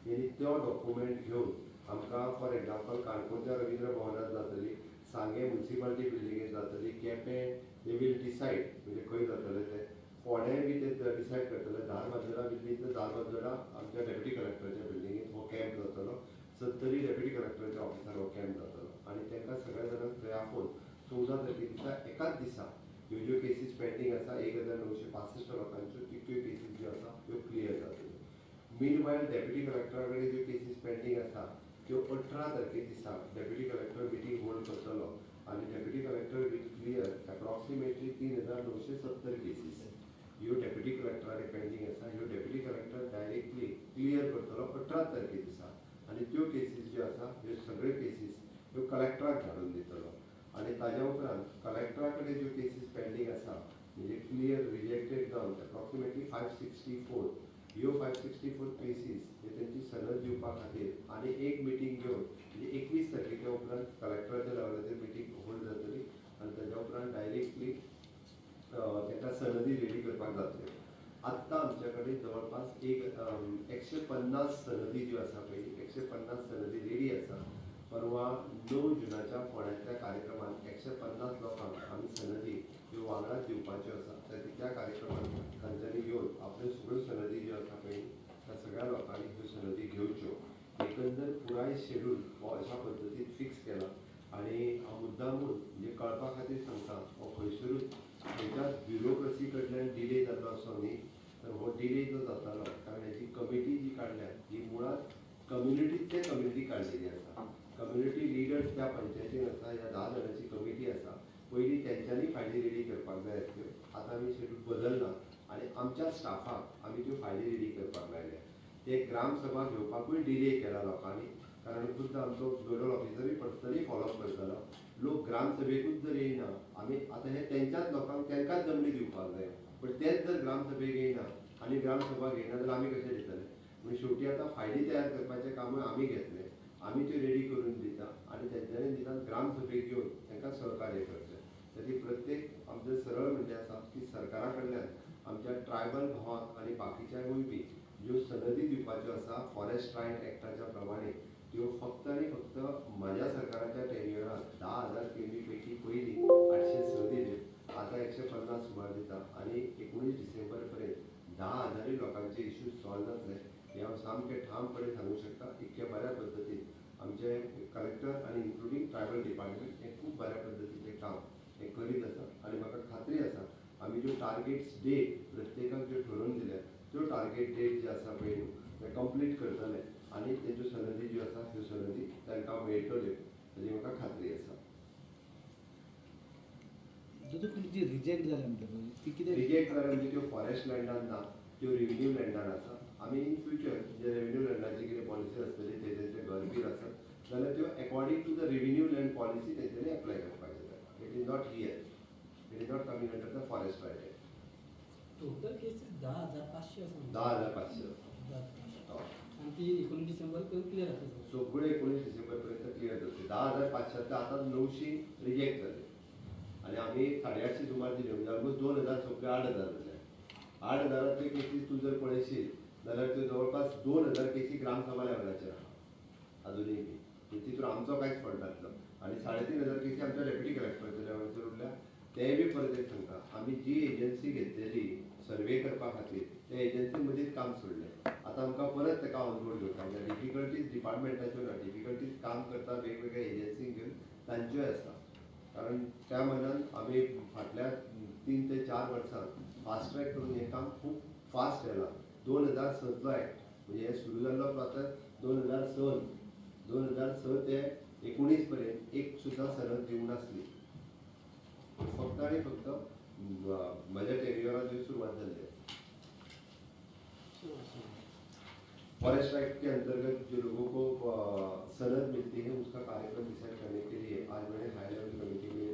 यांनी तो डॉक्युमेंट घेऊन आमकां फॉर एग्जाम्पल काणकोणच्या रवींद्र भवनात जातली, सांगे म्युनिसिपालिटी बिल्डिंगेत जातली, केपें दे वील डिसायड म्हणजे खंय जातलें तें, फोंड्याय बी ते डिसायड करतले, धारबांदोडा बिल्डिंग धारबांदोडा आमच्या डेप्युटी कलेक्टराच्या बिल्डिंगेत हो कॅम्प जातलो, 70 डेप्युटी कलेक्टराच्या ऑफिसार हो कॅम्प जातलो आनी तांकां सगळ्या जाणांक थंय आपोवन 14 तारखे दिसा एकाच दिसा ह्यो ज्यो केसीस पेंडींग आसा 1965 लोकांच्यो तितक्यो केसीस ज्यो आसा त्यो क्लियर जातल्यो. मीनवायल डेप्युटी कलेक्टरा कडेन ज्यो केसीस पेंडींग आसा त्यो 18 तारखे दिसा डेप्युटी कलेक्टर मिटींग होल्ड करतलो आनी deputy collector will clear approximately 3970 cases ह्यो डेप्युटी कलेक्टराक पेंडींग आसा. ह्यो डेप्युटी कलेक्टर डायरेक्टली क्लियर करतलो 18 तारखे दिसा आनी त्यो केसीस ज्यो आसा ह्यो सगळ्यो केसीस ह्यो कलेक्टराक धाडून दितलो आनी ताज्या उपरांत कलेक्टरा कडेन ज्यो केसीस पेंडींग आसा म्हणजे क्लियर रिजेक्टेड जावन एप्रॉक्सिमेटली 564 ह्यो 564 केसीस हे तेंची सनद दिवपा खातीर आनी एक मिटींग घेवन म्हणजे 21 तारखेच्या उपरांत कलेक्टराच्या लेवलाचेर मिटींग होल्ड जातली आनी ताज्या उपरांत डायरेक्टली ताका सनदी रेडी करपाक जातल्यो. आत्तां आमच्या कडेन जवळपास 150 सनदी ज्यो आसा पळय 150 सनदी रेडी आसा. परवा 9 जुनाच्या फोंड्यांतल्या कार्यक्रमान 150 लोकांक आमी सनदी ह्यो वांगडाच दिवपाच्यो आसा. त्या कार्यक्रमान तांच्यांनी येवन आपल्यो सगळ्यो सनदी ज्यो आसा पळय त्या सगळ्या लोकांनी ह्यो सनदी घेवच्यो. एकंदर पुराय शेड्यूल हो अशा पद्दतीन फिक्स केला आनी हांव मुद्दामून म्हणजे कळपा खातीर सांगता हो खंयसरूच खंयच्याच ब्युरोक्रसी कडल्यान डिले जाल्लो असो न्ही. तर हो डिले जो जातालो कारण हेची कमिटी जी काडल्या ही मुळात कम्युनिटींतले कमिटी काडलेली आसा. कम्युनिटी लिडर्स त्या पंचायतीन आसा, ह्या 10 जाणांची कमिटी आसा. पयलीं तेंच्यांनी फायली रेडी करपाक जाय आसल्यो. आतां आमी शेड्यूल बदलला आनी आमच्या स्टाफाक आमी त्यो फायली रेडी करपाक लायल्या. ते ग्रामसभा घेवपाकूय डिले केला लोकांनी कारण खुद्द आमचो नोडल ऑफिसरूय पर्सनली फॉलोअप करतालो. लोक ग्रामसभेकूच जर येयना आमी आतां हे तेंच्याच लोकांक तेंकाच जमनी दिवपाक जाय पण तेच जर ग्रामसभेक येयना आनी ग्रामसभा घेयना जाल्यार आमी कशें दितले. म्हणजे शेवटी आतां फायली तयार करपाचें कामूय आमी घेतलें. आमी त्यो रेडी करून दिता आनी तेंच्यांनी निदान ग्रामसभेक येवन तांकां सहकार्य करचें. ताची प्रत्येक आमचें सरळ म्हणजे आसा की सरकारा कडल्यान आमच्या ट्रायबल भावांक आनी बाकीच्यांकूय बी ज्यो सनदी दिवपाच्यो आसा फॉरेस्ट रायट एक्टाच्या प्रमाणे त्यो फक्त आनी फक्त म्हाज्या सरकाराच्या टेन्युरांत 10,000 केंद्री पैकी पयलीं 806 दिले. आतां 150 सुमार दिता आनी 19 डिसेंबर पर्यंत 10,000 लोकांचे इश्यूज सॉल्व जातले हे हांव सामकें ठामपणे सांगूंक शकता. इतक्या बऱ्या पद्दतीन आमचे कलेक्टर आनी इन्क्लुडींग ट्रायबल डिपार्टमेंट हे खूब बऱ्या पद्दतीचें काम हे करीत आसा आनी म्हाका खात्री आसा आमी ज्यो टार्गेट्स डेट प्रत्येकाक ज्यो ठरोवन दिल्या त्यो टार्गेट डेट जे आसा पळय ते कंप्लीट करतले आनी तेंच्यो सनदी ज्यो आसा ह्यो सनदी तांकां मेळटल्यो हाची म्हाका खात्री आसा. जी रिजेक्ट जाल्या म्हणटा ती कितें रिजेक्ट जाल्या म्हणजे त्यो फॉरेस्ट लँडान ना त्यो रेव्हेन्यू लँडान आसा. आमी इन फ्युचर जे रेव्हेन्यू लँडाची कितें पॉलिसी आसतली ते तेंचे घर बीर आसत जाल्यार त्यो according to the revenue land policy तेंच्यांनी एप्लाय करपाचें जाता. It is not here, it is not coming under the forest right act. Total cases 10,500 आसा. 10,500 आणि ती 19 डिसेंबर पर्यंत क्लियर जाता. सगळे 19 डिसेंबर पर्यंत क्लियर जातले. 10,500 आतां 900 रिजेक्ट जाले आनी आमी 850 सुमार दिले म्हणजे ऑलमोस्ट 2,000 सगळे 8,000 जाले. 8,000 केसीस तूं जर पळयशीत जाल्यार त्यो जवळपास 2,000 केसी ग्रामसभा लेवलाचेर आहा अजुनूय बी. तितून आमचो कांयच फॉल्ट नासलो आनी 3,500 केसी आमच्या डेप्युटी कलेक्टराच्या लेवलाचेर उरल्या. तेय बी परत एक सांगता आमी जी एजन्सी घेतलेली सर्वे करपा खातीर त्या एजन्सीन मदींच काम सोडलें. आतां आमकां परत ताका ऑनबोर्ड घेवपाक जाय. डिफिकल्टीज डिपार्टमेंटाच्यो ना, डिफिकल्टीज काम करता वेगवेगळ्या एजन्सीक घेवन तांच्योय आसा कारण त्या मनान आमी फाटल्या 3 ते 4 वर्सांत फास्ट ट्रॅक करून हें काम खूब फास्ट केलां. 2006 एक्ट म्हणजे हे सुरू जाल्लो प्रोसेस 2006 ते 19 पर्यंत एक सुद्दां सनद दिवंक नासली. फक्त आनी फक्त म्हज्या टेन्युरान ह्यो सुरवात जाल्ली आसा. फॉरेस्ट एक्ट के अंतर्गत जो लोगों को सनद मिलती है उसका कार्यक्रम डिसाइड करने के लिए आज मैंने हाई लेवल कमेटी में